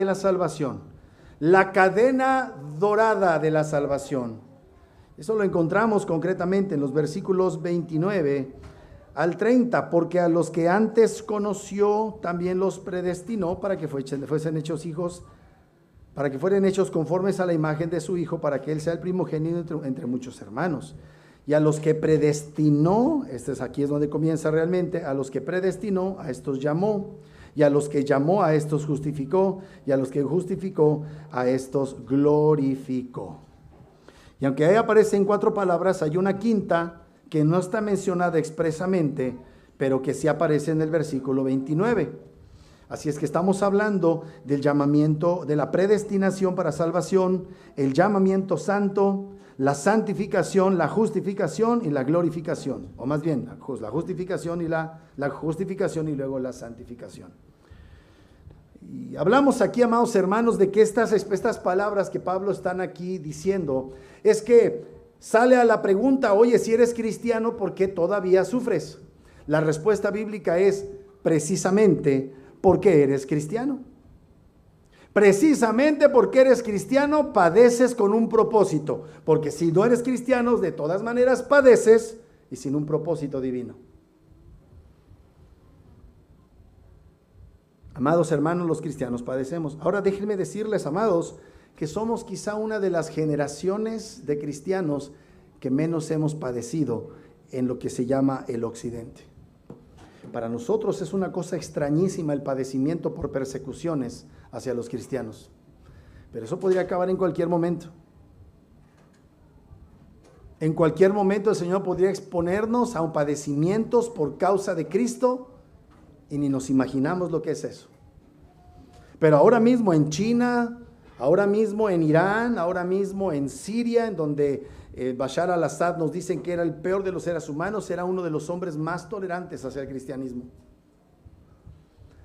de la salvación, la cadena dorada de la salvación. Eso lo encontramos concretamente en los versículos 29 al 30, porque a los que antes conoció también los predestinó para que fuesen hechos hijos, para que fueran hechos conformes a la imagen de su Hijo, para que Él sea el primogénito entre muchos hermanos. Y a los que predestinó, aquí es donde comienza realmente, a los que predestinó, a estos llamó, y a los que llamó, a estos justificó, y a los que justificó, a estos glorificó. Y aunque ahí aparecen 4 palabras, hay una quinta que no está mencionada expresamente, pero que sí aparece en el versículo 29. Así es que estamos hablando del llamamiento, de la predestinación para salvación, el llamamiento santo, la santificación, la justificación y la glorificación, o más bien la justificación y la justificación y luego la santificación. Y hablamos aquí, amados hermanos, de que estas palabras que Pablo están aquí diciendo, es que sale a la pregunta, oye, si eres cristiano, ¿por qué todavía sufres? La respuesta bíblica es precisamente porque eres cristiano. Precisamente porque eres cristiano, padeces con un propósito, porque si no eres cristiano, de todas maneras padeces y sin un propósito divino. Amados hermanos, los cristianos padecemos. Ahora déjenme decirles, amados, que somos quizá una de las generaciones de cristianos que menos hemos padecido en lo que se llama el occidente. Para nosotros es una cosa extrañísima el padecimiento por persecuciones hacia los cristianos, pero eso podría acabar en cualquier momento. En cualquier momento el Señor podría exponernos a un padecimientos por causa de Cristo y ni nos imaginamos lo que es eso. Pero ahora mismo en China, ahora mismo en Irán, ahora mismo en Siria, en donde Bashar al-Assad nos dicen que era el peor de los seres humanos, era uno de los hombres más tolerantes hacia el cristianismo.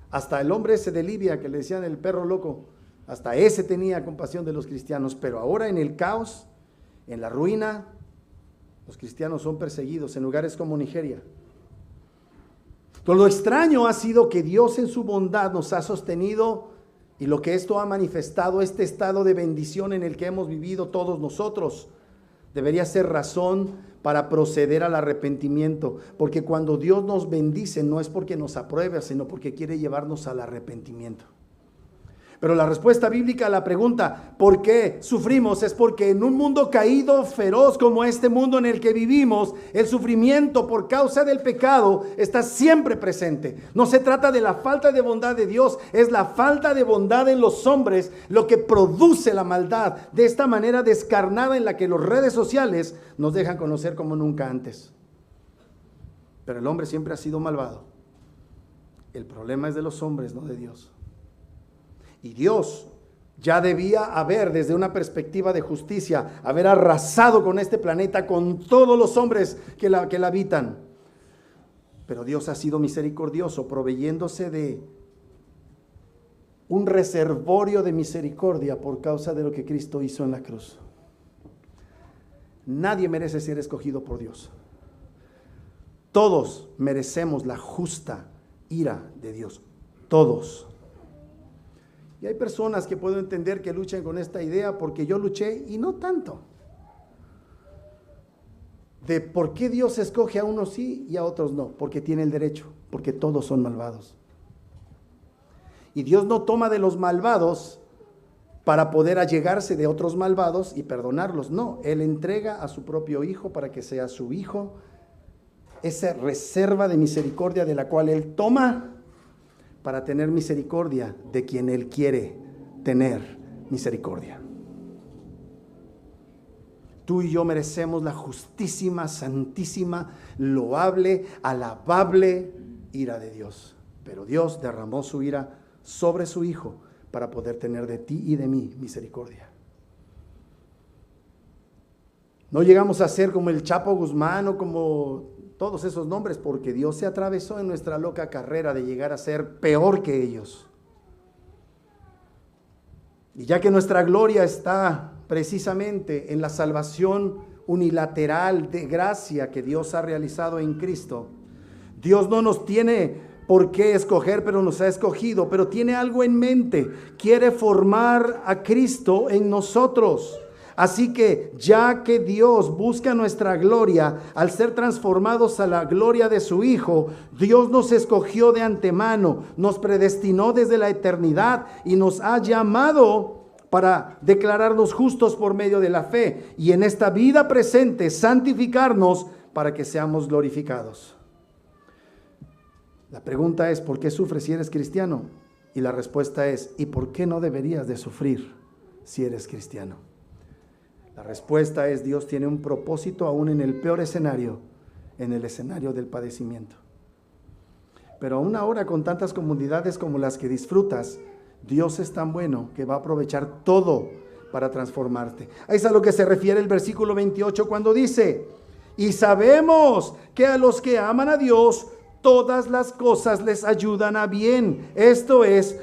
Hasta el hombre ese de Libia que le decían el perro loco, hasta ese tenía compasión de los cristianos, pero ahora en el caos, en la ruina, los cristianos son perseguidos en lugares como Nigeria. Todo lo extraño ha sido que Dios en su bondad nos ha sostenido y lo que esto ha manifestado, este estado de bendición en el que hemos vivido todos nosotros, debería ser razón para proceder al arrepentimiento, porque cuando Dios nos bendice no es porque nos apruebe, sino porque quiere llevarnos al arrepentimiento. Pero la respuesta bíblica a la pregunta, ¿por qué sufrimos? Es porque en un mundo caído, feroz como este mundo en el que vivimos, el sufrimiento por causa del pecado está siempre presente. No se trata de la falta de bondad de Dios, es la falta de bondad en los hombres lo que produce la maldad de esta manera descarnada en la que las redes sociales nos dejan conocer como nunca antes. Pero el hombre siempre ha sido malvado. El problema es de los hombres, no de Dios. Y Dios ya debía haber, desde una perspectiva de justicia, haber arrasado con este planeta, con todos los hombres que la habitan. Pero Dios ha sido misericordioso, proveyéndose de un reservorio de misericordia por causa de lo que Cristo hizo en la cruz. Nadie merece ser escogido por Dios. Todos merecemos la justa ira de Dios. Todos. Y hay personas que puedo entender que luchan con esta idea porque yo luché y no tanto. De por qué Dios escoge a unos sí y a otros no. Porque tiene el derecho, porque todos son malvados. Y Dios no toma de los malvados para poder allegarse de otros malvados y perdonarlos. No, Él entrega a su propio Hijo para que sea su Hijo. Esa reserva de misericordia de la cual Él toma para tener misericordia de quien Él quiere tener misericordia. Tú y yo merecemos la justísima, santísima, loable, alabable ira de Dios. Pero Dios derramó su ira sobre su Hijo para poder tener de ti y de mí misericordia. No llegamos a ser como el Chapo Guzmán o como todos esos nombres, porque Dios se atravesó en nuestra loca carrera de llegar a ser peor que ellos. Y ya que nuestra gloria está precisamente en la salvación unilateral de gracia que Dios ha realizado en Cristo, Dios no nos tiene por qué escoger, pero nos ha escogido, pero tiene algo en mente. Quiere formar a Cristo en nosotros. Así que ya que Dios busca nuestra gloria, al ser transformados a la gloria de su Hijo, Dios nos escogió de antemano, nos predestinó desde la eternidad y nos ha llamado para declararnos justos por medio de la fe y en esta vida presente santificarnos para que seamos glorificados. La pregunta es, ¿por qué sufres si eres cristiano? Y la respuesta es, ¿y por qué no deberías de sufrir si eres cristiano? La respuesta es, Dios tiene un propósito aún en el peor escenario, en el escenario del padecimiento. Pero aún ahora, con tantas comodidades como las que disfrutas, Dios es tan bueno que va a aprovechar todo para transformarte. Ahí es a lo que se refiere el versículo 28 cuando dice, y sabemos que a los que aman a Dios, todas las cosas les ayudan a bien. Esto es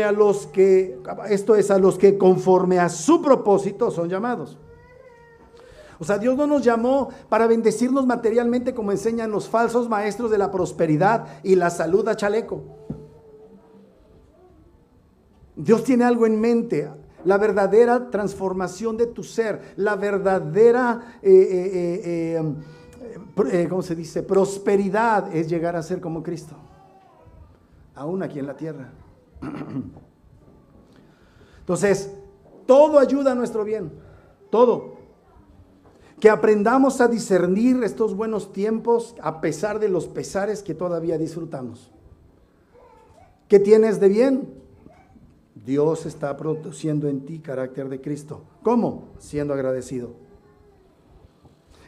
a los que conforme a su propósito son llamados. O sea, Dios no nos llamó para bendecirnos materialmente como enseñan los falsos maestros de la prosperidad y la salud a chaleco. Dios tiene algo en mente, la verdadera transformación de tu ser, la verdadera ¿cómo se dice? Prosperidad es llegar a ser como Cristo, aún aquí en la tierra. Entonces, todo ayuda a nuestro bien, todo. Que aprendamos a discernir estos buenos tiempos a pesar de los pesares que todavía disfrutamos. ¿Qué tienes de bien? Dios está produciendo en ti carácter de Cristo. ¿Cómo? Siendo agradecido.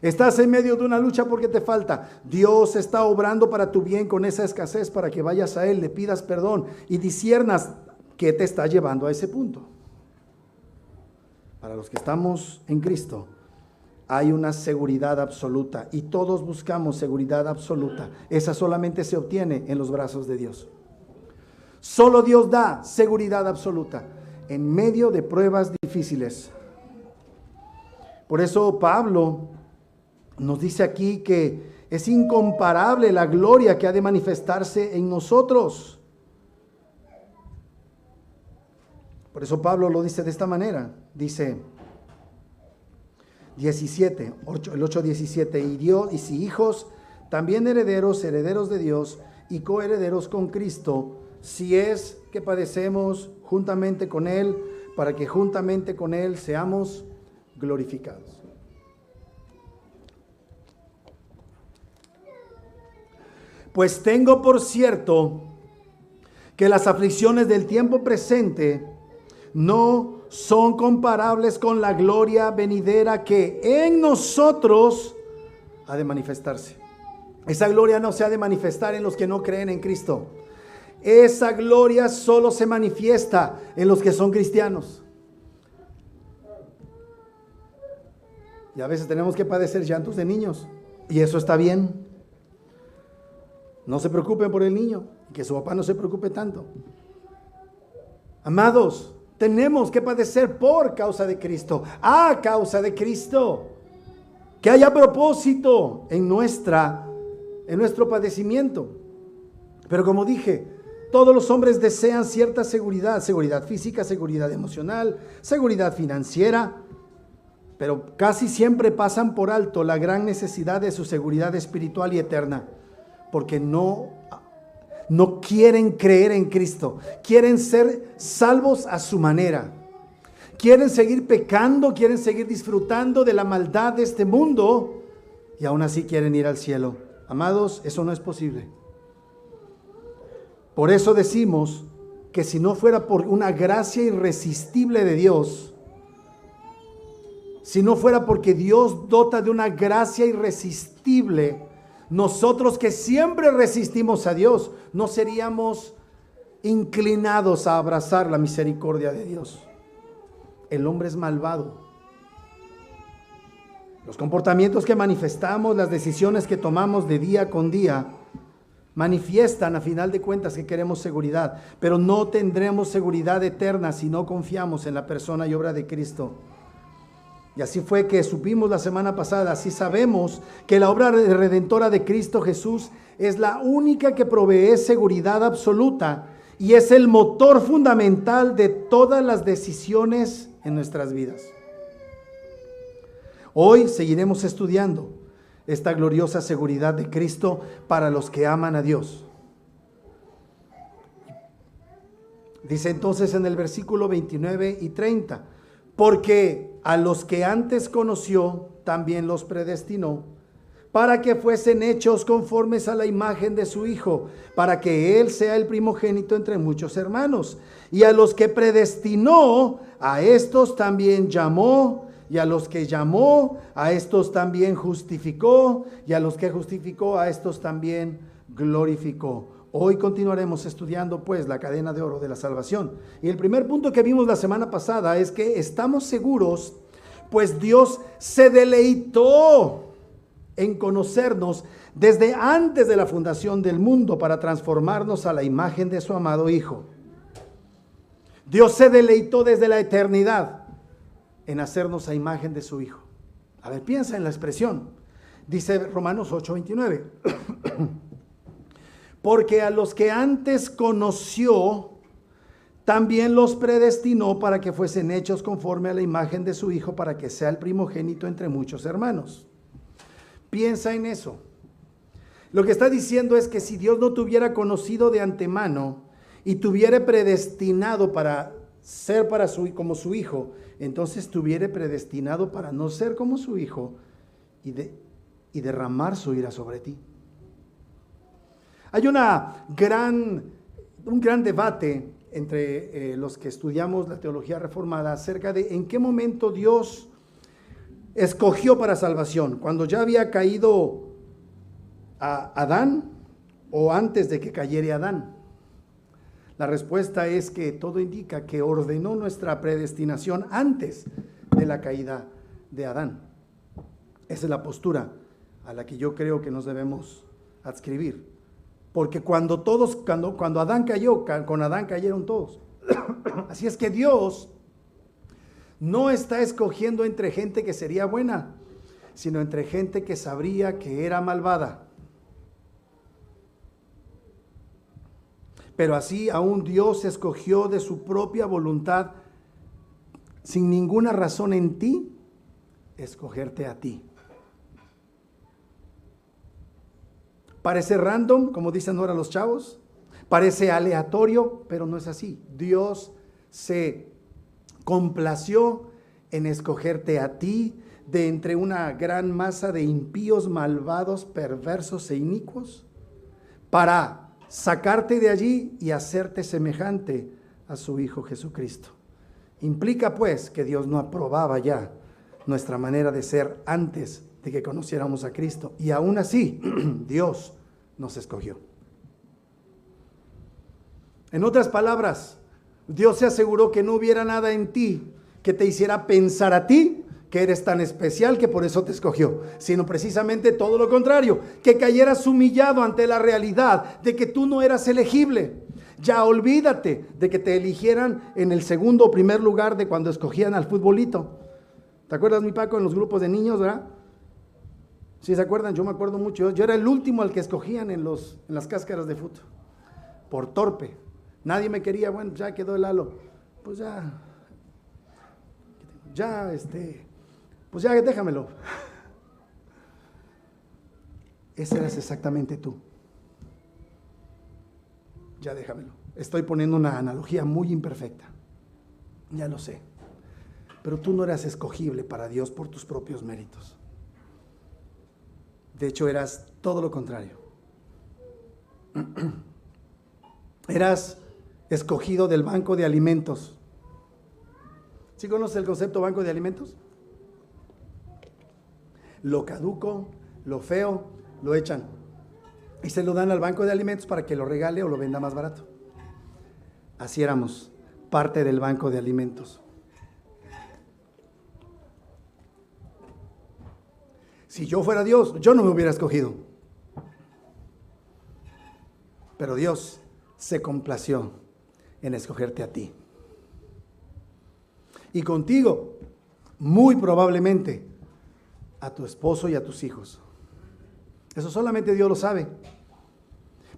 Estás en medio de una lucha porque te falta. Dios está obrando para tu bien con esa escasez para que vayas a Él, le pidas perdón y disciernas qué te está llevando a ese punto. Para los que estamos en Cristo, hay una seguridad absoluta y todos buscamos seguridad absoluta. Esa solamente se obtiene en los brazos de Dios. Solo Dios da seguridad absoluta en medio de pruebas difíciles. Por eso Pablo nos dice aquí que es incomparable la gloria que ha de manifestarse en nosotros. Por eso Pablo lo dice de esta manera. Dice 17, el 8:17, y si hijos, también herederos de Dios y coherederos con Cristo, si es que padecemos juntamente con Él, para que juntamente con Él seamos glorificados. Pues tengo por cierto que las aflicciones del tiempo presente no son comparables con la gloria venidera que en nosotros ha de manifestarse. Esa gloria no se ha de manifestar en los que no creen en Cristo. Esa gloria solo se manifiesta en los que son cristianos. Y a veces tenemos que padecer llantos de niños, y eso está bien. No se preocupen por el niño, que su papá no se preocupe tanto. Amados, tenemos que padecer por causa de Cristo, a causa de Cristo. Que haya propósito en nuestro padecimiento. Pero como dije, todos los hombres desean cierta seguridad, seguridad física, seguridad emocional, seguridad financiera, pero casi siempre pasan por alto la gran necesidad de su seguridad espiritual y eterna, porque no quieren creer en Cristo, quieren ser salvos a su manera, quieren seguir pecando, quieren seguir disfrutando de la maldad de este mundo y aún así quieren ir al cielo. Amados, eso no es posible. Por eso decimos que si no fuera por una gracia irresistible de Dios, si no fuera porque Dios dota de una gracia irresistible, nosotros que siempre resistimos a Dios, no seríamos inclinados a abrazar la misericordia de Dios. El hombre es malvado. Los comportamientos que manifestamos, las decisiones que tomamos de día con día, manifiestan a final de cuentas que queremos seguridad, pero no tendremos seguridad eterna si no confiamos en la persona y obra de Cristo. Y así fue que supimos la semana pasada, así sabemos que la obra redentora de Cristo Jesús es la única que provee seguridad absoluta y es el motor fundamental de todas las decisiones en nuestras vidas. Hoy seguiremos estudiando esta gloriosa seguridad de Cristo para los que aman a Dios. Dice entonces en el versículo 29 y 30, porque a los que antes conoció, también los predestinó, para que fuesen hechos conformes a la imagen de su Hijo, para que Él sea el primogénito entre muchos hermanos. Y a los que predestinó, a estos también llamó, y a los que llamó, a estos también justificó, y a los que justificó, a estos también glorificó. Hoy continuaremos estudiando pues la cadena de oro de la salvación. Y el primer punto que vimos la semana pasada es que estamos seguros, pues Dios se deleitó en conocernos desde antes de la fundación del mundo para transformarnos a la imagen de su amado Hijo. Dios se deleitó desde la eternidad en hacernos a imagen de su Hijo. A ver, piensa en la expresión. Dice Romanos 8:29. Porque a los que antes conoció, también los predestinó para que fuesen hechos conforme a la imagen de su Hijo, para que sea el primogénito entre muchos hermanos. Piensa en eso. Lo que está diciendo es que si Dios no te hubiera conocido de antemano y te hubiera predestinado para ser como su Hijo, entonces te hubiera predestinado para no ser como su Hijo y derramar su ira sobre ti. Hay un gran debate entre los que estudiamos la teología reformada acerca de en qué momento Dios escogió para salvación, cuando ya había caído a Adán o antes de que cayera Adán. La respuesta es que todo indica que ordenó nuestra predestinación antes de la caída de Adán. Esa es la postura a la que yo creo que nos debemos adscribir. Porque cuando Adán cayó, con Adán cayeron todos. Así es que Dios no está escogiendo entre gente que sería buena, sino entre gente que sabría que era malvada. Pero así aún Dios escogió de su propia voluntad, sin ninguna razón en ti, escogerte a ti. Parece random, como dicen ahora los chavos, parece aleatorio, pero no es así. Dios se complació en escogerte a ti de entre una gran masa de impíos, malvados, perversos e inicuos, para sacarte de allí y hacerte semejante a su Hijo Jesucristo. Implica pues que Dios no aprobaba ya nuestra manera de ser antes de que conociéramos a Cristo, y aún así Dios nos escogió. En otras palabras, Dios se aseguró que no hubiera nada en ti que te hiciera pensar a ti que eres tan especial que por eso te escogió, sino precisamente todo lo contrario, que cayeras humillado ante la realidad de que tú no eras elegible. Ya olvídate de que te eligieran en el segundo o primer lugar de cuando escogían al futbolito. ¿Te acuerdas, mi Paco, en los grupos de niños, verdad? ¿Sí se acuerdan? Yo me acuerdo mucho. Yo era el último al que escogían en las cáscaras de fútbol. Por torpe. Nadie me quería. Bueno, ya quedó el halo. Pues pues ya déjamelo. Ese eras exactamente tú. Ya déjamelo. Estoy poniendo una analogía muy imperfecta. Ya lo sé. Pero tú no eras escogible para Dios por tus propios méritos. De hecho, eras todo lo contrario. Eras escogido del banco de alimentos. ¿Sí conoces el concepto banco de alimentos? Lo caduco, lo feo, lo echan. Y se lo dan al banco de alimentos para que lo regale o lo venda más barato. Así éramos, parte del banco de alimentos. Si yo fuera Dios, yo no me hubiera escogido. Pero Dios se complació en escogerte a ti. Y contigo muy probablemente a tu esposo y a tus hijos. Eso solamente Dios lo sabe.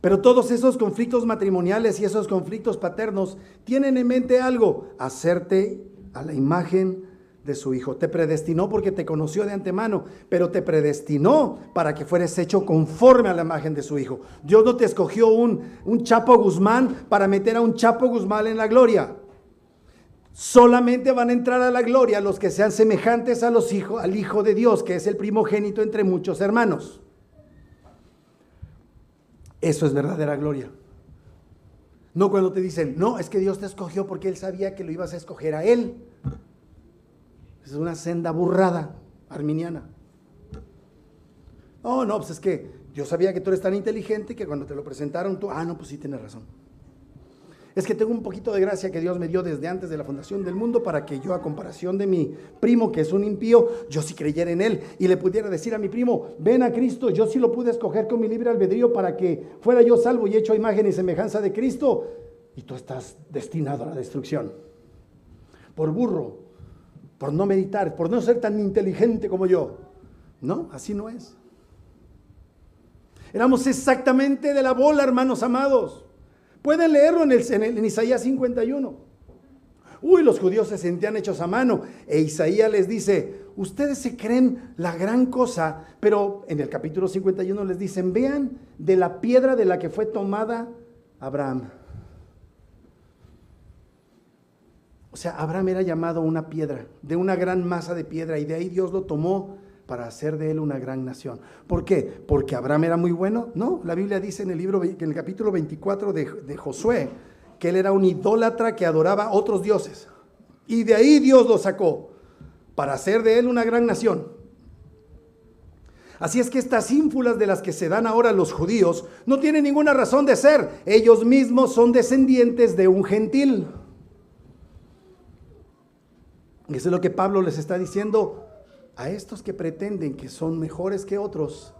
Pero todos esos conflictos matrimoniales y esos conflictos paternos tienen en mente algo: hacerte a la imagen de su Hijo. Te predestinó porque te conoció de antemano, pero te predestinó para que fueres hecho conforme a la imagen de su Hijo. Dios no te escogió un Chapo Guzmán para meter a un Chapo Guzmán en la gloria. Solamente van a entrar a la gloria los que sean semejantes a al Hijo de Dios, que es el primogénito entre muchos hermanos. Eso es verdadera gloria. No cuando te dicen, no, es que Dios te escogió porque Él sabía que lo ibas a escoger a Él. Es una senda burrada arminiana. Oh, no, pues es que yo sabía que tú eres tan inteligente que cuando te lo presentaron tú, no, pues sí tienes razón. Es que tengo un poquito de gracia que Dios me dio desde antes de la fundación del mundo para que yo, a comparación de mi primo que es un impío, yo sí creyera en él y le pudiera decir a mi primo, ven a Cristo. Yo sí lo pude escoger con mi libre albedrío para que fuera yo salvo y hecho a imagen y semejanza de Cristo, y tú estás destinado a la destrucción. Por burro, por no meditar, por no ser tan inteligente como yo. No, así no es. Éramos exactamente de la bola, hermanos amados. Pueden leerlo en Isaías 51. Los judíos se sentían hechos a mano, e Isaías les dice, ustedes se creen la gran cosa, pero en el capítulo 51 les dicen, vean de la piedra de la que fue tomada Abraham. O sea, Abraham era llamado una piedra, de una gran masa de piedra, y de ahí Dios lo tomó para hacer de él una gran nación. ¿Por qué? ¿Porque Abraham era muy bueno? No, la Biblia dice en el capítulo 24 de Josué, que él era un idólatra que adoraba otros dioses. Y de ahí Dios lo sacó para hacer de él una gran nación. Así es que estas ínfulas de las que se dan ahora los judíos no tienen ninguna razón de ser. Ellos mismos son descendientes de un gentil. Y eso es lo que Pablo les está diciendo a estos que pretenden que son mejores que otros.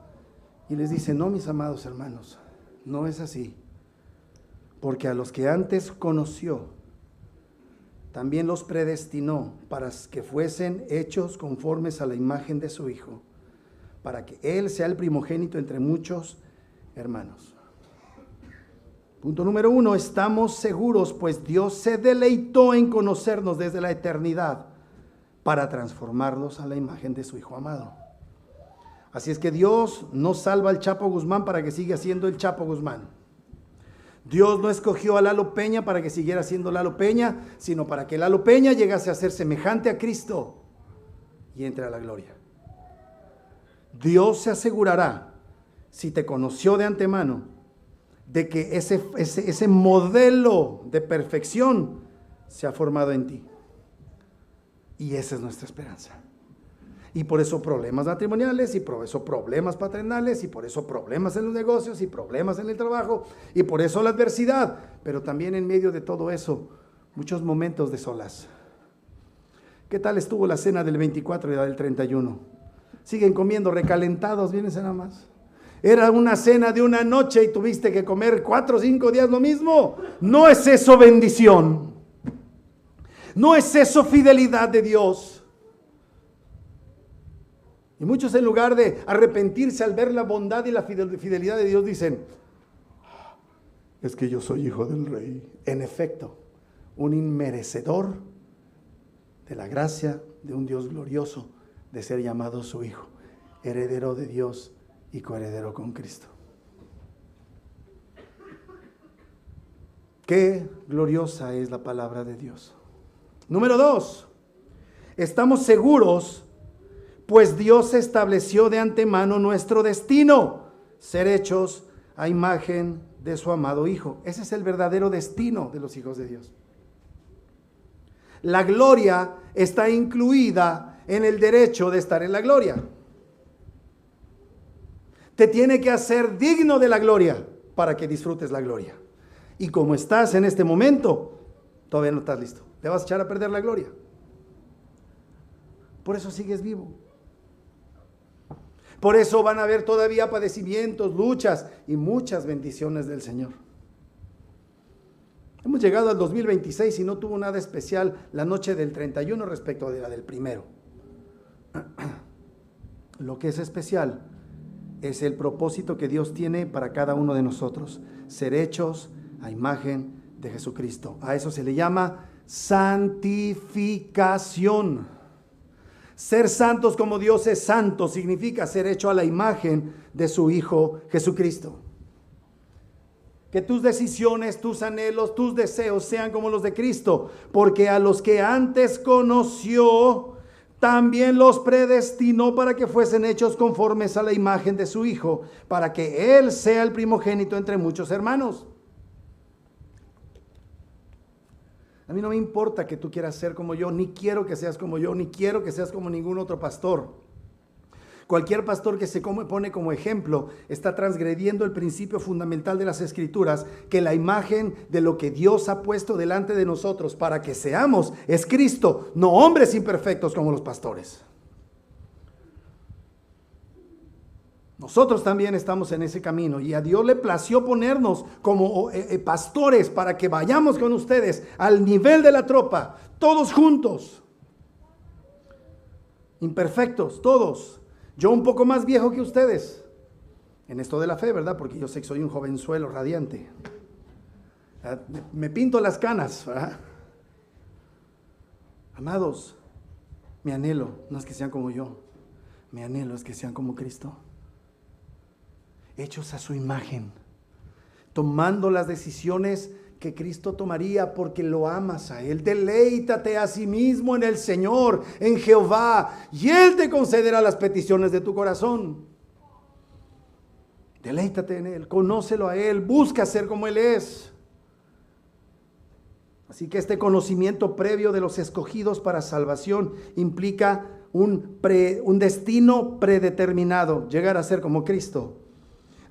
Y les dice, no, mis amados hermanos, no es así. Porque a los que antes conoció, también los predestinó para que fuesen hechos conformes a la imagen de su Hijo, para que Él sea el primogénito entre muchos hermanos. Punto número 1, estamos seguros, pues Dios se deleitó en conocernos desde la eternidad para transformarnos a la imagen de su Hijo amado. Así es que Dios no salva al Chapo Guzmán para que siga siendo el Chapo Guzmán. Dios no escogió a Lalo Peña para que siguiera siendo Lalo Peña, sino para que Lalo Peña llegase a ser semejante a Cristo y entre a la gloria. Dios se asegurará, si te conoció de antemano, de que ese modelo de perfección se ha formado en ti. Y esa es nuestra esperanza. Y por eso problemas matrimoniales, y por eso problemas paternales, y por eso problemas en los negocios, y problemas en el trabajo, y por eso la adversidad. Pero también en medio de todo eso, muchos momentos de solas. ¿Qué tal estuvo la cena del 24 y la del 31? Siguen comiendo recalentados, fíjense nada más. Era una cena de una noche y tuviste que comer 4 o 5 días lo mismo. ¿No es eso bendición? ¿No es eso fidelidad de Dios? Y muchos, en lugar de arrepentirse al ver la bondad y la fidelidad de Dios, dicen, es que yo soy hijo del rey. En efecto, un inmerecedor de la gracia de un Dios glorioso, de ser llamado su hijo, heredero de Dios y coheredero con Cristo. Qué gloriosa es la palabra de Dios. Número 2, estamos seguros, pues Dios estableció de antemano nuestro destino, ser hechos a imagen de su amado Hijo. Ese es el verdadero destino de los hijos de Dios. La gloria está incluida en el derecho de estar en la gloria. Te tiene que hacer digno de la gloria para que disfrutes la gloria. Y como estás en este momento, todavía no estás listo. Te vas a echar a perder la gloria. Por eso sigues vivo. Por eso van a haber todavía padecimientos, luchas y muchas bendiciones del Señor. Hemos llegado al 2026 y no tuvo nada especial la noche del 31 respecto de la del primero. Lo que es especial es el propósito que Dios tiene para cada uno de nosotros: ser hechos a imagen de Jesucristo. A eso se le llama santificación. Ser santos como Dios es santo significa ser hecho a la imagen de su Hijo Jesucristo. Que tus decisiones, tus anhelos, tus deseos sean como los de Cristo, porque a los que antes conoció, también los predestinó para que fuesen hechos conformes a la imagen de su Hijo, para que Él sea el primogénito entre muchos hermanos. A mí no me importa que tú quieras ser como yo, ni quiero que seas como yo, ni quiero que seas como ningún otro pastor. Cualquier pastor que se pone como ejemplo está transgrediendo el principio fundamental de las Escrituras, que la imagen de lo que Dios ha puesto delante de nosotros para que seamos es Cristo, no hombres imperfectos como los pastores. Nosotros también estamos en ese camino y a Dios le plació ponernos como pastores para que vayamos con ustedes al nivel de la tropa, todos juntos, imperfectos, todos. Yo un poco más viejo que ustedes en esto de la fe, ¿verdad? Porque yo sé que soy un jovenzuelo radiante. Me pinto las canas, ¿verdad? Amados, mi anhelo no es que sean como yo, mi anhelo es que sean como Cristo, hechos a su imagen, tomando las decisiones que Cristo tomaría porque lo amas a Él. Deleítate a sí mismo en el Señor, en Jehová, y Él te concederá las peticiones de tu corazón. Deleítate en Él, conócelo a Él, busca ser como Él es. Así que este conocimiento previo de los escogidos para salvación implica un destino predeterminado, llegar a ser como Cristo.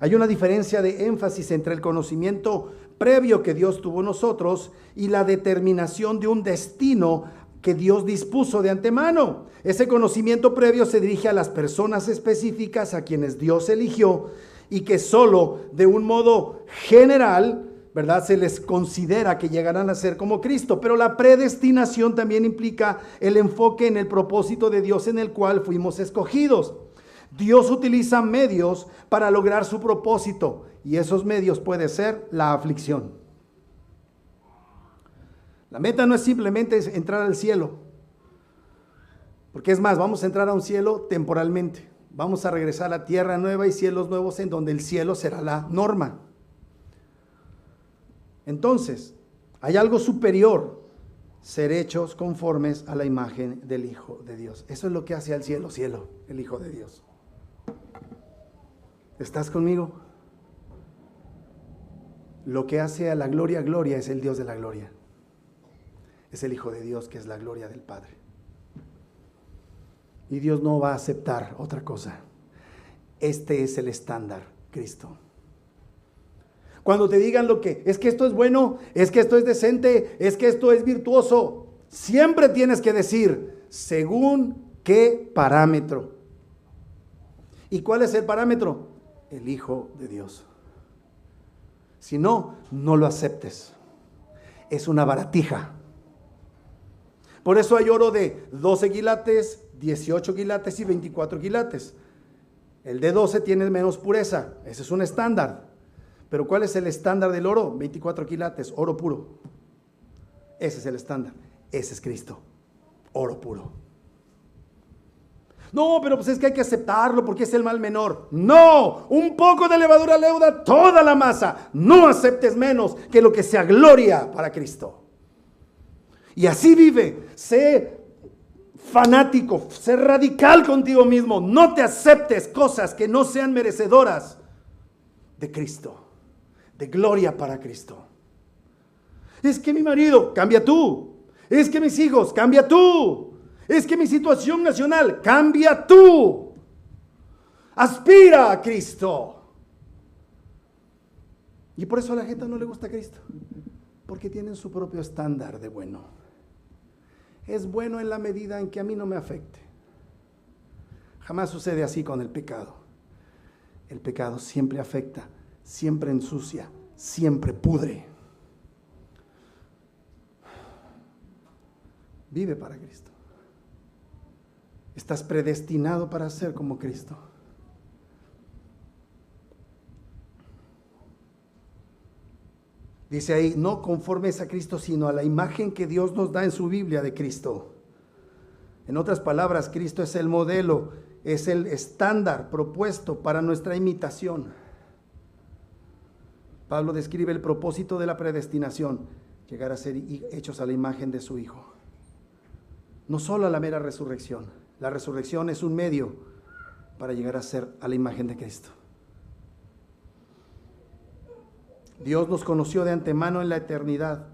Hay una diferencia de énfasis entre el conocimiento previo que Dios tuvo en nosotros y la determinación de un destino que Dios dispuso de antemano. Ese conocimiento previo se dirige a las personas específicas a quienes Dios eligió y que solo de un modo general, ¿verdad?, se les considera que llegarán a ser como Cristo. Pero la predestinación también implica el enfoque en el propósito de Dios en el cual fuimos escogidos. Dios utiliza medios para lograr su propósito y esos medios puede ser la aflicción. La meta no es simplemente entrar al cielo, porque es más, vamos a entrar a un cielo temporalmente. Vamos a regresar a tierra nueva y cielos nuevos en donde el cielo será la norma. Entonces, hay algo superior: ser hechos conformes a la imagen del Hijo de Dios. Eso es lo que hace al cielo, el Hijo de Dios. ¿Estás conmigo? Lo que hace a la gloria, gloria es el Dios de la gloria. Es el Hijo de Dios que es la gloria del Padre. Y Dios no va a aceptar otra cosa. Este es el estándar, Cristo. Cuando te digan lo que es que esto es bueno, es que esto es decente, es que esto es virtuoso, siempre tienes que decir según qué parámetro. ¿Y cuál es el parámetro? El Hijo de Dios. Si no, no lo aceptes. Es una baratija. Por eso hay oro de 12 quilates, 18 quilates y 24 quilates. El de 12 tiene menos pureza. Ese es un estándar. Pero ¿cuál es el estándar del oro? 24 quilates, oro puro. Ese es el estándar. Ese es Cristo, oro puro. No, pero pues es que hay que aceptarlo porque es el mal menor. No, un poco de levadura leuda toda la masa. No aceptes menos que lo que sea gloria para Cristo. Y así vive. Sé fanático, sé radical contigo mismo. No te aceptes cosas que no sean merecedoras de Cristo, de gloria para Cristo. Es que mi marido, cambia tú. Es que mis hijos, cambia tú. Es que mi situación nacional, cambia tú. Aspira a Cristo. Y por eso a la gente no le gusta Cristo, porque tienen su propio estándar de bueno. Es bueno en la medida en que a mí no me afecte. Jamás sucede así con el pecado. El pecado siempre afecta, siempre ensucia, siempre pudre. Vive para Cristo. Estás predestinado para ser como Cristo. Dice ahí, no conformes a Cristo, sino a la imagen que Dios nos da en su Biblia de Cristo. En otras palabras, Cristo es el modelo, es el estándar propuesto para nuestra imitación. Pablo describe el propósito de la predestinación, llegar a ser hechos a la imagen de su Hijo. No solo a la mera resurrección. La resurrección es un medio para llegar a ser a la imagen de Cristo. Dios nos conoció de antemano en la eternidad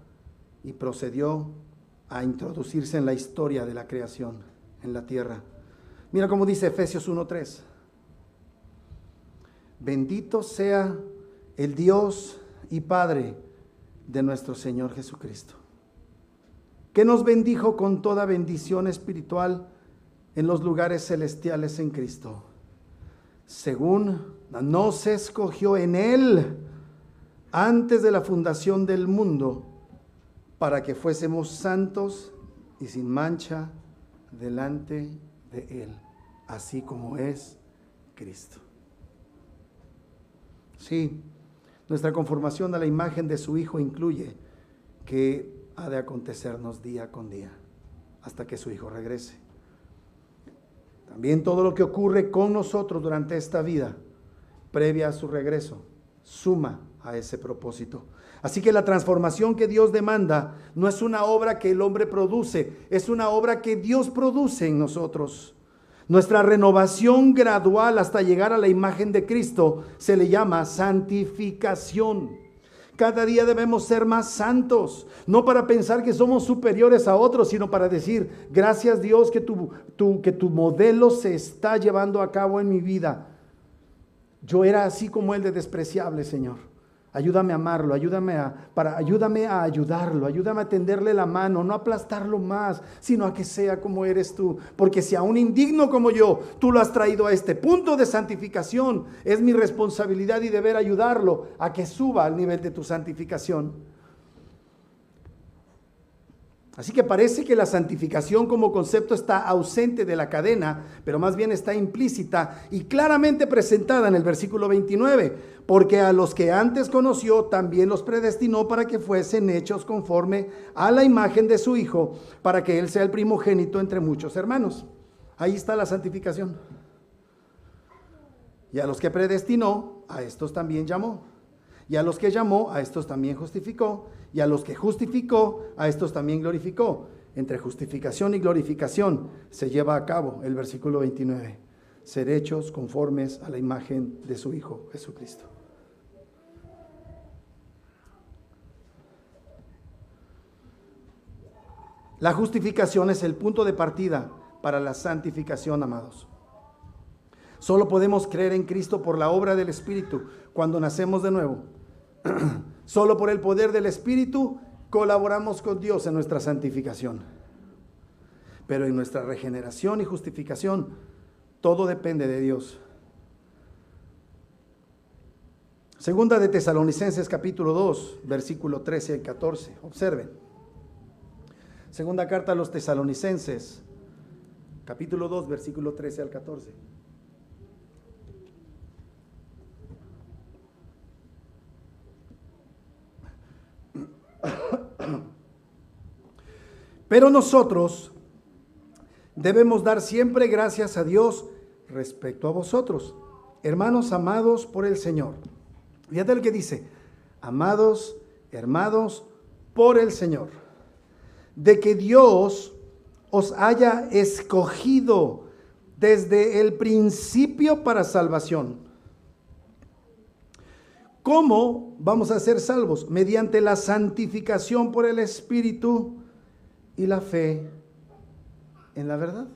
y procedió a introducirse en la historia de la creación en la tierra. Mira cómo dice Efesios 1:3. Bendito sea el Dios y Padre de nuestro Señor Jesucristo, que nos bendijo con toda bendición espiritual en los lugares celestiales en Cristo, según nos escogió en Él antes de la fundación del mundo, para que fuésemos santos y sin mancha delante de Él, así como es Cristo. Sí, nuestra conformación a la imagen de su Hijo incluye que ha de acontecernos día con día, hasta que su Hijo regrese. También todo lo que ocurre con nosotros durante esta vida, previa a su regreso, suma a ese propósito. Así que la transformación que Dios demanda no es una obra que el hombre produce, es una obra que Dios produce en nosotros. Nuestra renovación gradual hasta llegar a la imagen de Cristo se le llama santificación. Cada día debemos ser más santos, no para pensar que somos superiores a otros, sino para decir, gracias Dios que tu modelo se está llevando a cabo en mi vida. Yo era así como él de despreciable, Señor. Ayúdame a amarlo, ayúdame a ayudarlo, ayúdame a tenderle la mano, no a aplastarlo más, sino a que sea como eres tú. Porque si a un indigno como yo, tú lo has traído a este punto de santificación, es mi responsabilidad y deber ayudarlo a que suba al nivel de tu santificación. Así que parece que la santificación como concepto está ausente de la cadena, pero más bien está implícita y claramente presentada en el versículo 29, porque a los que antes conoció también los predestinó para que fuesen hechos conforme a la imagen de su Hijo, para que Él sea el primogénito entre muchos hermanos. Ahí está la santificación. Y a los que predestinó, a estos también llamó. Y a los que llamó, a estos también justificó. Y a los que justificó, a estos también glorificó. Entre justificación y glorificación se lleva a cabo el versículo 29. Ser hechos conformes a la imagen de su Hijo Jesucristo. La justificación es el punto de partida para la santificación, amados. Solo podemos creer en Cristo por la obra del Espíritu cuando nacemos de nuevo. Solo por el poder del Espíritu colaboramos con Dios en nuestra santificación. Pero en nuestra regeneración y justificación, todo depende de Dios. Segunda de Tesalonicenses capítulo 2, versículo 13 al 14. Observen. Segunda carta a los Tesalonicenses, capítulo 2, versículo 13 al 14. Pero nosotros debemos dar siempre gracias a Dios respecto a vosotros, hermanos amados por el Señor. Fíjate el que dice, amados hermanos por el Señor, de que Dios os haya escogido desde el principio para salvación. ¿Cómo vamos a ser salvos? Mediante la santificación por el Espíritu y la fe en la verdad.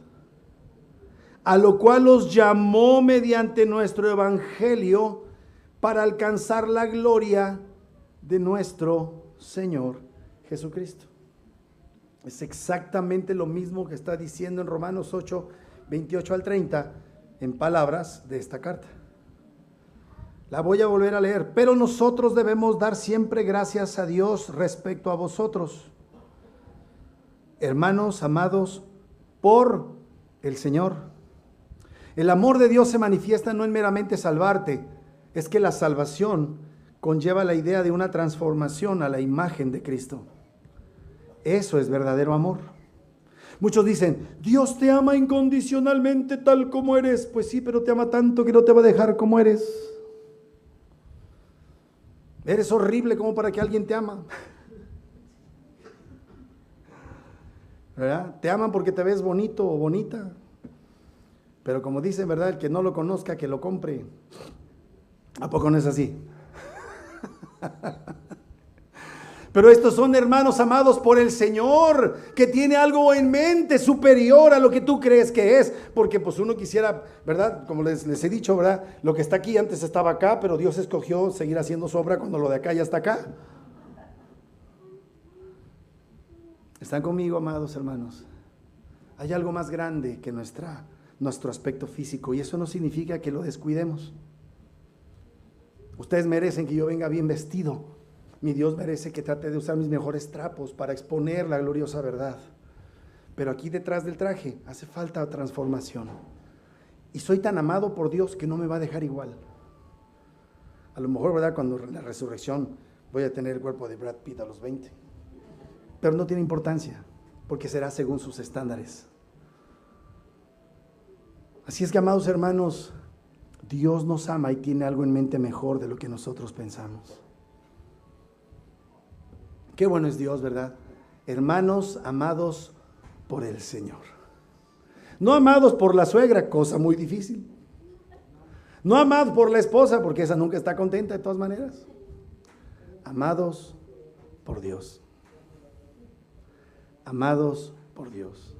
A lo cual os llamó mediante nuestro evangelio para alcanzar la gloria de nuestro Señor Jesucristo. Es exactamente lo mismo que está diciendo en Romanos 8, 28 al 30, en palabras de esta carta. La voy a volver a leer. Pero nosotros debemos dar siempre gracias a Dios respecto a vosotros, hermanos amados por el Señor. El amor de Dios se manifiesta no en meramente salvarte, es que la salvación conlleva la idea de una transformación a la imagen de Cristo. Eso es verdadero amor. Muchos dicen, Dios te ama incondicionalmente tal como eres. Pues sí, pero te ama tanto que no te va a dejar como eres. Eres horrible como para que alguien te ama. ¿Verdad? Te aman porque te ves bonito o bonita. Pero como dicen, ¿verdad? El que no lo conozca, que lo compre. ¿A poco no es así? Pero estos son hermanos amados por el Señor, que tiene algo en mente superior a lo que tú crees que es. Porque pues uno quisiera, ¿verdad? Como les he dicho, ¿verdad? Lo que está aquí antes estaba acá, pero Dios escogió seguir haciendo su obra cuando lo de acá ya está acá. ¿Están conmigo, amados hermanos? Hay algo más grande que nuestro aspecto físico, y eso no significa que lo descuidemos. Ustedes merecen que yo venga bien vestido. Mi Dios merece que trate de usar mis mejores trapos para exponer la gloriosa verdad. Pero aquí detrás del traje hace falta transformación. Y soy tan amado por Dios que no me va a dejar igual. A lo mejor, ¿verdad? Cuando en la resurrección voy a tener el cuerpo de Brad Pitt a los 20. Pero no tiene importancia, porque será según sus estándares. Así es que, amados hermanos, Dios nos ama y tiene algo en mente mejor de lo que nosotros pensamos. Qué bueno es Dios, ¿verdad? Hermanos amados por el Señor. No amados por la suegra, cosa muy difícil. No amados por la esposa, porque esa nunca está contenta de todas maneras. Amados por Dios. Amados por Dios.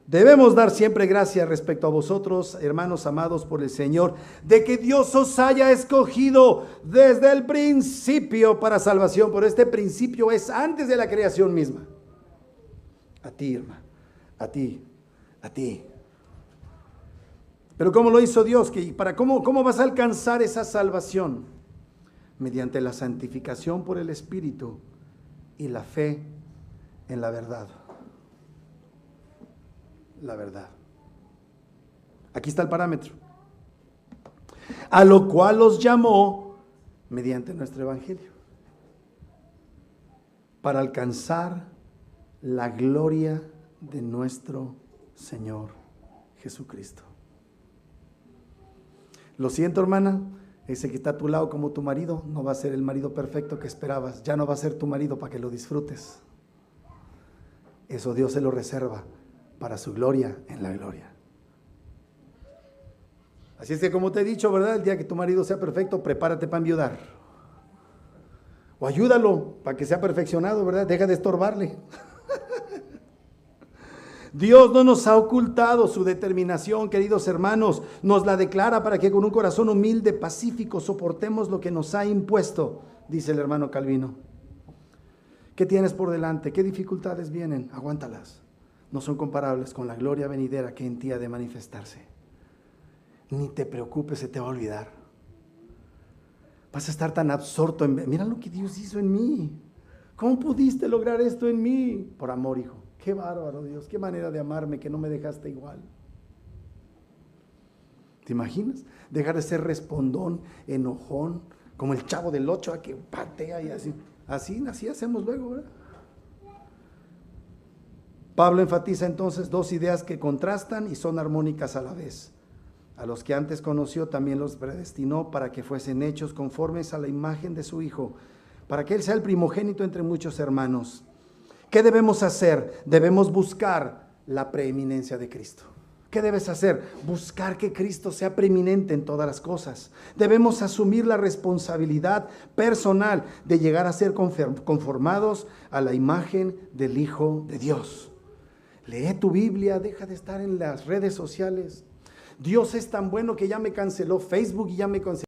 Debemos dar siempre gracias respecto a vosotros, hermanos amados por el Señor, de que Dios os haya escogido desde el principio para salvación. Pero este principio es antes de la creación misma. A ti, hermano, a ti, a ti. Pero ¿cómo lo hizo Dios? ¿Cómo vas a alcanzar esa salvación? Mediante la santificación por el Espíritu y la fe en la verdad. La verdad. Aquí está el parámetro. A lo cual los llamó mediante nuestro evangelio, para alcanzar la gloria de nuestro Señor Jesucristo. Lo siento, hermana, ese que está a tu lado como tu marido no va a ser el marido perfecto que esperabas. Ya no va a ser tu marido para que lo disfrutes. Eso Dios se lo reserva para su gloria en la gloria. Así es que, como te he dicho, ¿verdad? El día que tu marido sea perfecto, prepárate para enviudar. O ayúdalo para que sea perfeccionado, ¿verdad? Deja de estorbarle. Dios no nos ha ocultado su determinación, queridos hermanos. Nos la declara para que con un corazón humilde, pacífico, soportemos lo que nos ha impuesto, dice el hermano Calvino. ¿Qué tienes por delante? ¿Qué dificultades vienen? Aguántalas. No son comparables con la gloria venidera que en ti ha de manifestarse. Ni te preocupes, se te va a olvidar. Vas a estar tan absorto en... Mira lo que Dios hizo en mí. ¿Cómo pudiste lograr esto en mí? Por amor, hijo. Qué bárbaro, Dios. Qué manera de amarme que no me dejaste igual. ¿Te imaginas? Dejar de ser respondón, enojón, como el Chavo del 8 a que patea y así. Así hacemos luego, ¿verdad? Pablo enfatiza entonces dos ideas que contrastan y son armónicas a la vez. A los que antes conoció también los predestinó para que fuesen hechos conformes a la imagen de su Hijo, para que Él sea el primogénito entre muchos hermanos. ¿Qué debemos hacer? Debemos buscar la preeminencia de Cristo. ¿Qué debes hacer? Buscar que Cristo sea preeminente en todas las cosas. Debemos asumir la responsabilidad personal de llegar a ser conformados a la imagen del Hijo de Dios. Lee tu Biblia, deja de estar en las redes sociales. Dios es tan bueno que ya me canceló Facebook y ya me canceló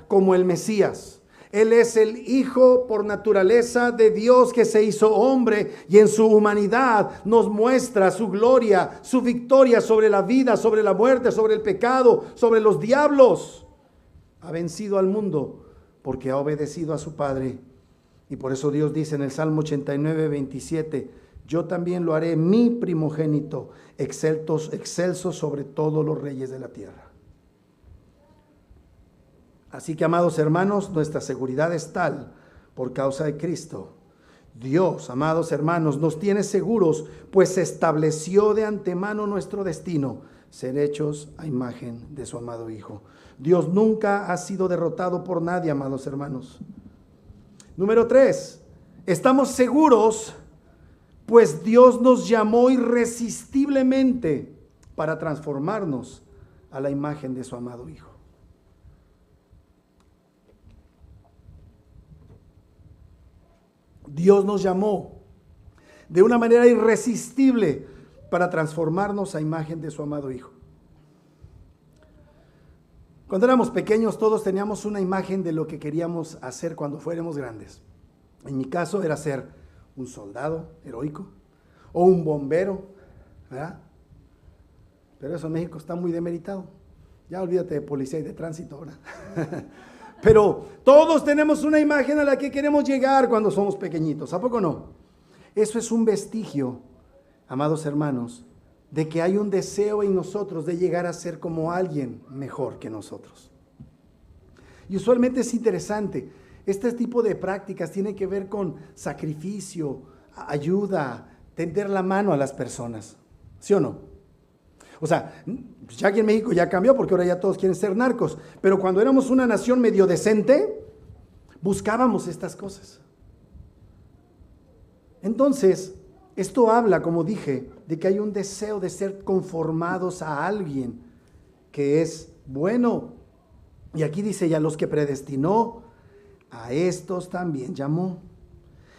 como el Mesías. Él es el Hijo por naturaleza de Dios que se hizo hombre y en su humanidad nos muestra su gloria, su victoria sobre la vida, sobre la muerte, sobre el pecado, sobre los diablos. Ha vencido al mundo porque ha obedecido a su Padre. Y por eso Dios dice en el Salmo 89, 27, yo también lo haré mi primogénito, excelso sobre todos los reyes de la tierra. Así que, amados hermanos, nuestra seguridad es tal por causa de Cristo. Dios, amados hermanos, nos tiene seguros, pues estableció de antemano nuestro destino, ser hechos a imagen de su amado Hijo. Dios nunca ha sido derrotado por nadie, amados hermanos. Número 3, estamos seguros, pues Dios nos llamó irresistiblemente para transformarnos a la imagen de su amado Hijo. Dios nos llamó de una manera irresistible para transformarnos a imagen de su amado Hijo. Cuando éramos pequeños todos teníamos una imagen de lo que queríamos hacer cuando fuéramos grandes. En mi caso era ser un soldado heroico o un bombero, ¿verdad? Pero eso en México está muy demeritado. Ya olvídate de policía y de tránsito ahora. Pero todos tenemos una imagen a la que queremos llegar cuando somos pequeñitos, ¿a poco no? Eso es un vestigio, amados hermanos, de que hay un deseo en nosotros de llegar a ser como alguien mejor que nosotros. Y usualmente es interesante, este tipo de prácticas tienen que ver con sacrificio, ayuda, tender la mano a las personas, ¿sí o no? O sea, ya aquí en México ya cambió porque ahora ya todos quieren ser narcos, pero cuando éramos una nación medio decente, buscábamos estas cosas. Entonces, esto habla, como dije, de que hay un deseo de ser conformados a alguien que es bueno. Y aquí dice, y a los que predestinó, a estos también llamó.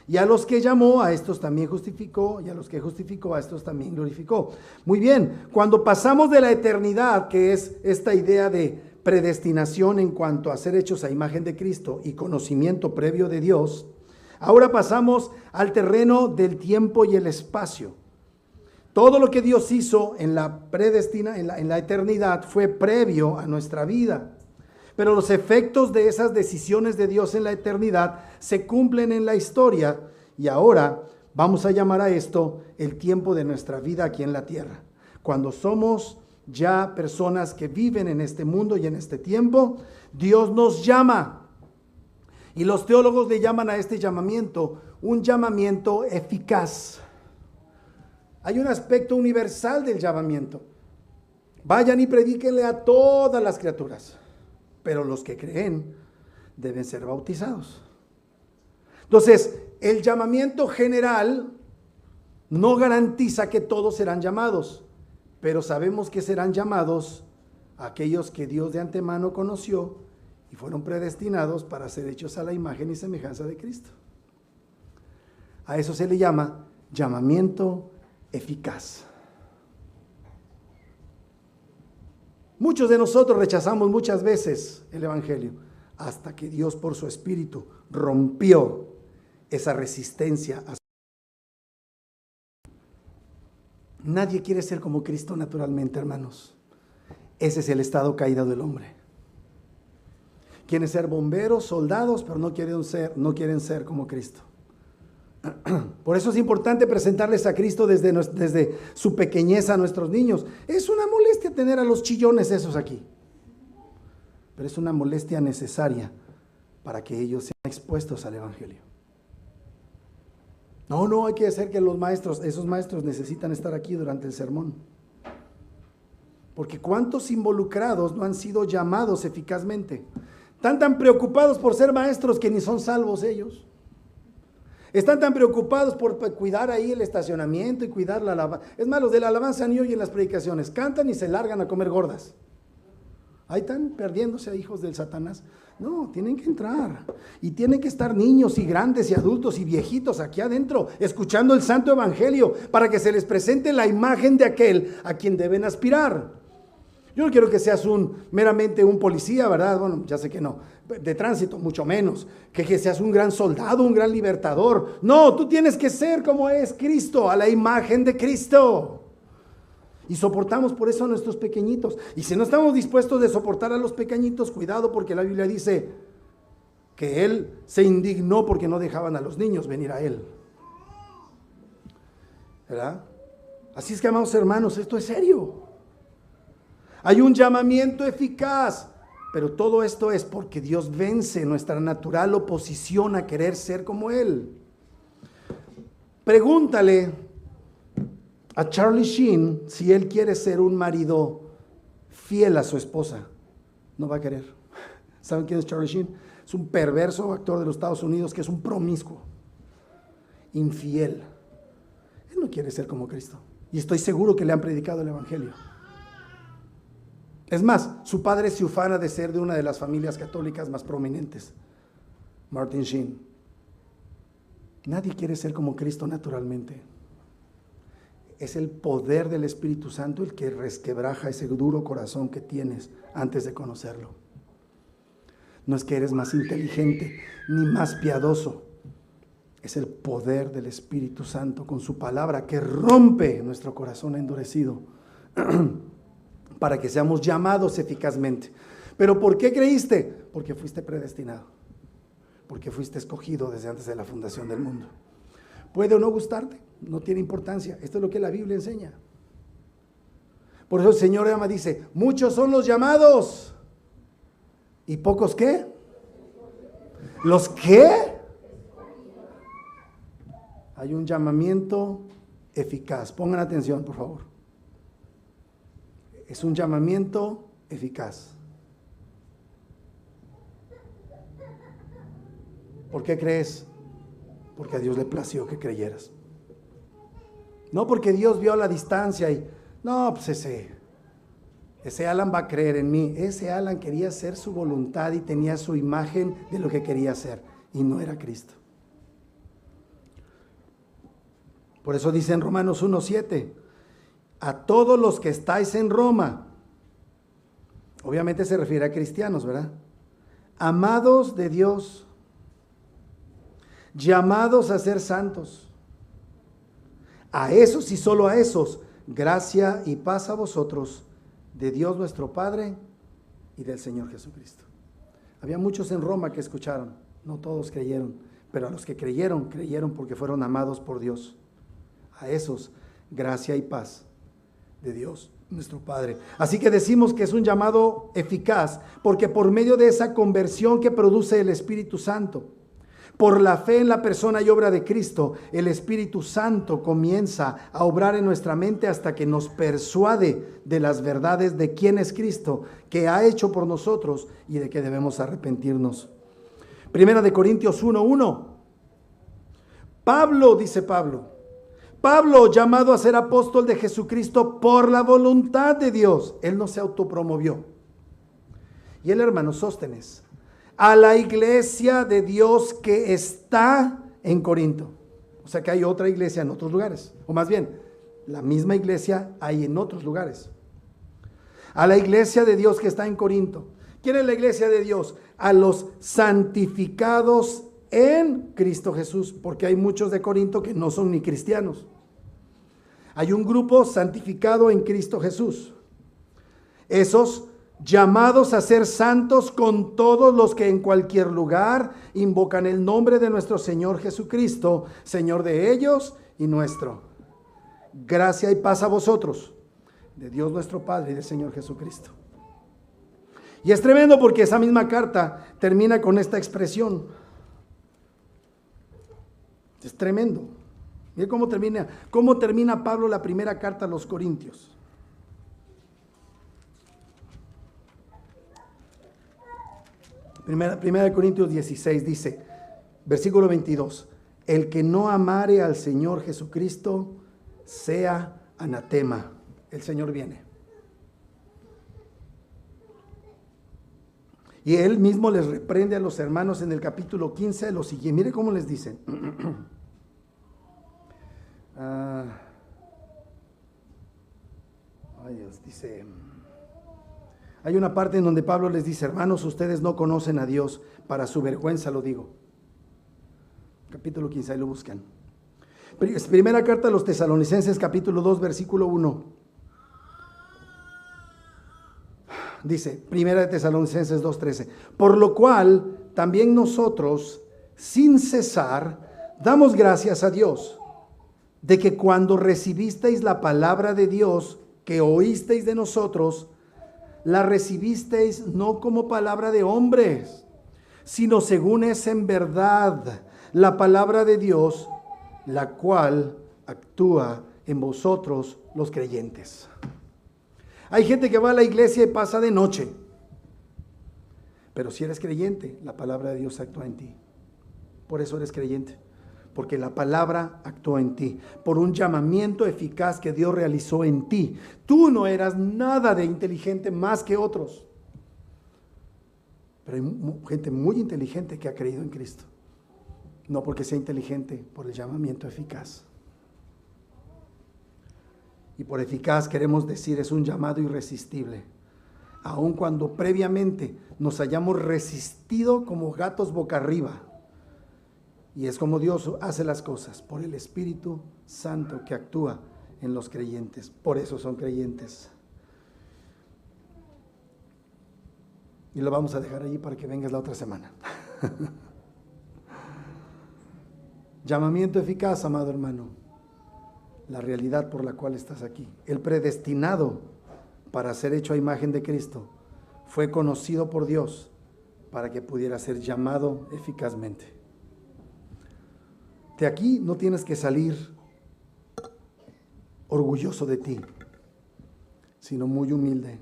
Y a los que llamó, a estos también justificó, y a los que justificó, a estos también glorificó. Muy bien, cuando pasamos de la eternidad, que es esta idea de predestinación en cuanto a ser hechos a imagen de Cristo y conocimiento previo de Dios, ahora pasamos al terreno del tiempo y el espacio. Todo lo que Dios hizo en la en la eternidad fue previo a nuestra vida. Pero los efectos de esas decisiones de Dios en la eternidad se cumplen en la historia y ahora vamos a llamar a esto el tiempo de nuestra vida aquí en la tierra. Cuando somos ya personas que viven en este mundo y en este tiempo, Dios nos llama. Y los teólogos le llaman a este llamamiento un llamamiento eficaz. Hay un aspecto universal del llamamiento. Vayan y predíquenle a todas las criaturas. Pero los que creen deben ser bautizados. Entonces, el llamamiento general no garantiza que todos serán llamados, pero sabemos que serán llamados aquellos que Dios de antemano conoció y fueron predestinados para ser hechos a la imagen y semejanza de Cristo. A eso se le llama llamamiento eficaz. Muchos de nosotros rechazamos muchas veces el Evangelio hasta que Dios por su Espíritu rompió esa resistencia. Nadie quiere ser como Cristo naturalmente, hermanos. Ese es el estado caído del hombre. Quieren ser bomberos, soldados, pero no quieren ser como Cristo. Por eso es importante presentarles a Cristo desde su pequeñez a nuestros niños. Es una molestia tener a los chillones esos aquí, pero es una molestia necesaria para que ellos sean expuestos al Evangelio. No hay que hacer que esos maestros necesitan estar aquí durante el sermón. Porque ¿cuántos involucrados no han sido llamados eficazmente? Están tan preocupados por ser maestros que ni son salvos ellos. Están tan preocupados por cuidar ahí el estacionamiento y cuidar la alabanza. Es más, los de la alabanza ni oyen las predicaciones, cantan y se largan a comer gordas. Ahí están perdiéndose a hijos del Satanás. No, tienen que entrar. Y tienen que estar niños y grandes y adultos y viejitos aquí adentro, escuchando el Santo Evangelio, para que se les presente la imagen de aquel a quien deben aspirar. Yo no quiero que seas meramente un policía, ¿verdad? Bueno, ya sé que no. De tránsito, mucho menos. Que seas un gran soldado, un gran libertador. No, tú tienes que ser como es Cristo, a la imagen de Cristo. Y soportamos por eso a nuestros pequeñitos. Y si no estamos dispuestos de soportar a los pequeñitos, cuidado, porque la Biblia dice que Él se indignó porque no dejaban a los niños venir a Él. ¿Verdad? Así es que, amados hermanos, esto es serio. Hay un llamamiento eficaz, pero todo esto es porque Dios vence nuestra natural oposición a querer ser como Él. Pregúntale a Charlie Sheen si él quiere ser un marido fiel a su esposa. No va a querer. ¿Saben quién es Charlie Sheen? Es un perverso actor de los Estados Unidos que es un promiscuo, infiel. Él no quiere ser como Cristo. Y estoy seguro que le han predicado el evangelio. Es más, su padre se ufana de ser de una de las familias católicas más prominentes, Martin Sheen. Nadie quiere ser como Cristo naturalmente. Es el poder del Espíritu Santo el que resquebraja ese duro corazón que tienes antes de conocerlo. No es que eres más inteligente ni más piadoso. Es el poder del Espíritu Santo con su palabra que rompe nuestro corazón endurecido para que seamos llamados eficazmente. ¿Pero por qué creíste? Porque fuiste predestinado. Porque fuiste escogido desde antes de la fundación del mundo. Puede o no gustarte, no tiene importancia. Esto es lo que la Biblia enseña. Por eso el Señor ama dice, muchos son los llamados. ¿Y pocos qué? ¿Los qué? Hay un llamamiento eficaz. Pongan atención, por favor. Es un llamamiento eficaz. ¿Por qué crees? Porque a Dios le plació que creyeras. No porque Dios vio a la distancia y, no, pues ese Alan va a creer en mí. Ese Alan quería hacer su voluntad y tenía su imagen de lo que quería hacer y no era Cristo. Por eso dice en Romanos 1:7, a todos los que estáis en Roma, obviamente se refiere a cristianos, ¿verdad? Amados de Dios, llamados a ser santos, a esos y solo a esos, gracia y paz a vosotros, de Dios nuestro Padre y del Señor Jesucristo. Había muchos en Roma que escucharon, no todos creyeron, pero a los que creyeron, creyeron porque fueron amados por Dios. A esos, gracia y paz de Dios nuestro Padre. Así que decimos que es un llamado eficaz, porque por medio de esa conversión que produce el Espíritu Santo, por la fe en la persona y obra de Cristo, el Espíritu Santo comienza a obrar en nuestra mente hasta que nos persuade de las verdades de quién es Cristo, que ha hecho por nosotros y de que debemos arrepentirnos. Primera de Corintios 1:1. Pablo, llamado a ser apóstol de Jesucristo por la voluntad de Dios. Él no se autopromovió. Y el hermano Sóstenes, a la iglesia de Dios que está en Corinto. O sea que hay otra iglesia en otros lugares. O más bien, la misma iglesia hay en otros lugares. A la iglesia de Dios que está en Corinto. ¿Quién es la iglesia de Dios? A los santificados en Cristo Jesús, porque hay muchos de Corinto que no son ni cristianos. Hay un grupo santificado en Cristo Jesús. Esos llamados a ser santos con todos los que en cualquier lugar invocan el nombre de nuestro Señor Jesucristo, Señor de ellos y nuestro. Gracia y paz a vosotros, de Dios nuestro Padre y del Señor Jesucristo. Y es tremendo porque esa misma carta termina con esta expresión. Es tremendo. Mira cómo termina Pablo la primera carta a los Corintios. Primera de Corintios 16 dice, versículo 22, el que no amare al Señor Jesucristo sea anatema. El Señor viene. Y él mismo les reprende a los hermanos en el capítulo 15 lo siguiente. Mire cómo les dicen. Ay Dios, dice, Hay una parte en donde Pablo les dice: hermanos, ustedes no conocen a Dios, para su vergüenza lo digo. Capítulo 15, ahí lo buscan. Primera carta a los Tesalonicenses, capítulo 2, versículo 1. Dice, Primera de Tesalonicenses 2:13: por lo cual también nosotros, sin cesar, damos gracias a Dios, de que cuando recibisteis la palabra de Dios, que oísteis de nosotros, la recibisteis no como palabra de hombres, sino según es en verdad la palabra de Dios, la cual actúa en vosotros los creyentes. Hay gente que va a la iglesia y pasa de noche, pero si eres creyente, la palabra de Dios actúa en ti. Por eso eres creyente, porque la palabra actuó en ti, por un llamamiento eficaz que Dios realizó en ti. Tú no eras nada de inteligente más que otros, pero hay gente muy inteligente que ha creído en Cristo, no porque sea inteligente, por el llamamiento eficaz. Y por eficaz queremos decir, es un llamado irresistible, aun cuando previamente nos hayamos resistido como gatos boca arriba. Y es como Dios hace las cosas, por el Espíritu Santo que actúa en los creyentes. Por eso son creyentes. Y lo vamos a dejar allí para que vengas la otra semana. Llamamiento eficaz, amado hermano. La realidad por la cual estás aquí. El predestinado para ser hecho a imagen de Cristo fue conocido por Dios para que pudiera ser llamado eficazmente. De aquí no tienes que salir orgulloso de ti, sino muy humilde,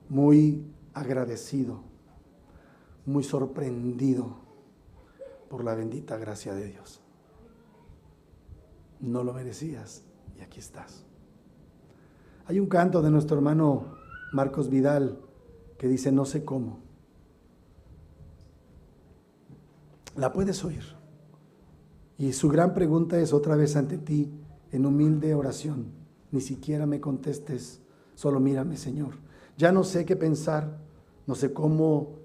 muy agradecido, muy sorprendido por la bendita gracia de Dios. No lo merecías y aquí estás. Hay un canto de nuestro hermano Marcos Vidal que dice: no sé cómo. La puedes oír. Y su gran pregunta es otra vez ante ti, en humilde oración: ni siquiera me contestes, solo mírame, Señor. Ya no sé qué pensar, no sé cómo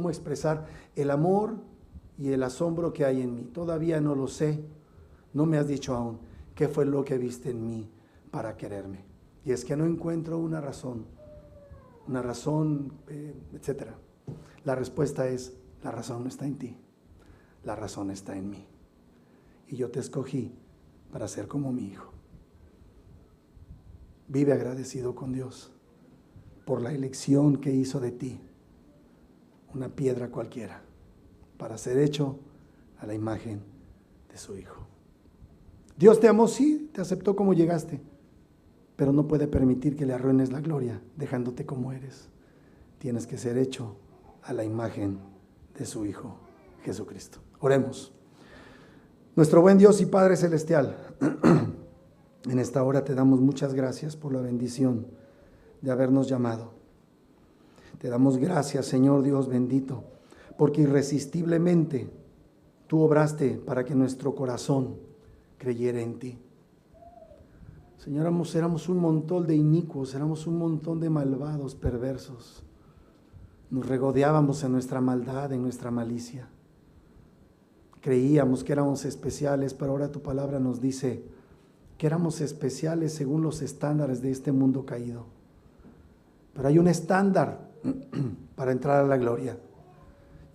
expresar el amor y el asombro que hay en mí. Todavía no lo sé, no me has dicho aún qué fue lo que viste en mí para quererme. Y es que no encuentro una razón, etcétera. La respuesta es: la razón no está en ti, la razón está en mí. Y yo te escogí para ser como mi hijo. Vive agradecido con Dios por la elección que hizo de ti, una piedra cualquiera, para ser hecho a la imagen de su Hijo. Dios te amó, sí, te aceptó como llegaste, pero no puede permitir que le arruines la gloria dejándote como eres. Tienes que ser hecho a la imagen de su Hijo Jesucristo. Oremos. Nuestro buen Dios y Padre Celestial, en esta hora te damos muchas gracias por la bendición de habernos llamado. Te damos gracias, Señor Dios bendito, porque irresistiblemente tú obraste para que nuestro corazón creyera en ti. Señor, éramos un montón de inicuos, éramos un montón de malvados, perversos. Nos regodeábamos en nuestra maldad, en nuestra malicia. Creíamos que éramos especiales, pero ahora tu palabra nos dice que éramos especiales según los estándares de este mundo caído. Pero hay un estándar para entrar a la gloria.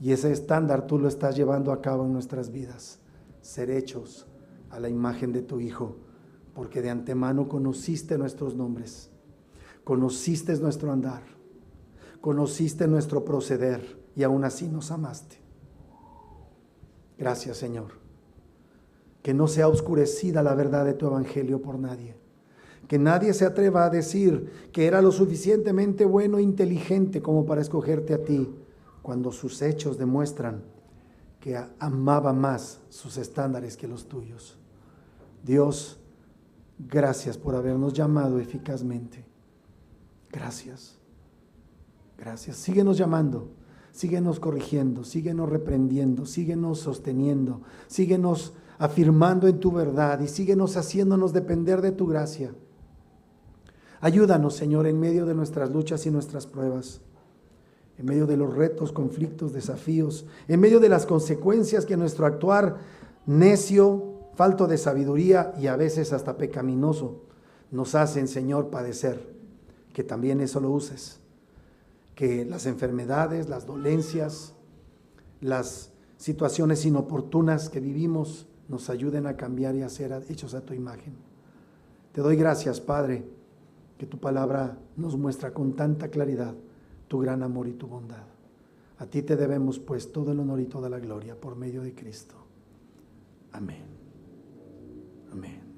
Y ese estándar tú lo estás llevando a cabo en nuestras vidas. Ser hechos a la imagen de tu Hijo, porque de antemano conociste nuestros nombres, conociste nuestro andar, conociste nuestro proceder y aún así nos amaste. Gracias, Señor. Que no sea oscurecida la verdad de tu evangelio por nadie. Que nadie se atreva a decir que era lo suficientemente bueno e inteligente como para escogerte a ti, cuando sus hechos demuestran que amaba más sus estándares que los tuyos. Dios, gracias por habernos llamado eficazmente. Gracias. Gracias. Síguenos llamando, síguenos corrigiendo, síguenos reprendiendo, síguenos sosteniendo, síguenos afirmando en tu verdad y síguenos haciéndonos depender de tu gracia. Ayúdanos, Señor, en medio de nuestras luchas y nuestras pruebas, en medio de los retos, conflictos, desafíos, en medio de las consecuencias que nuestro actuar necio, falto de sabiduría y a veces hasta pecaminoso nos hacen, Señor, padecer. Que también eso lo uses. Que las enfermedades, las dolencias, las situaciones inoportunas que vivimos nos ayuden a cambiar y a ser hechos a tu imagen. Te doy gracias, Padre, que tu palabra nos muestra con tanta claridad tu gran amor y tu bondad. A ti te debemos pues todo el honor y toda la gloria por medio de Cristo. Amén. Amén.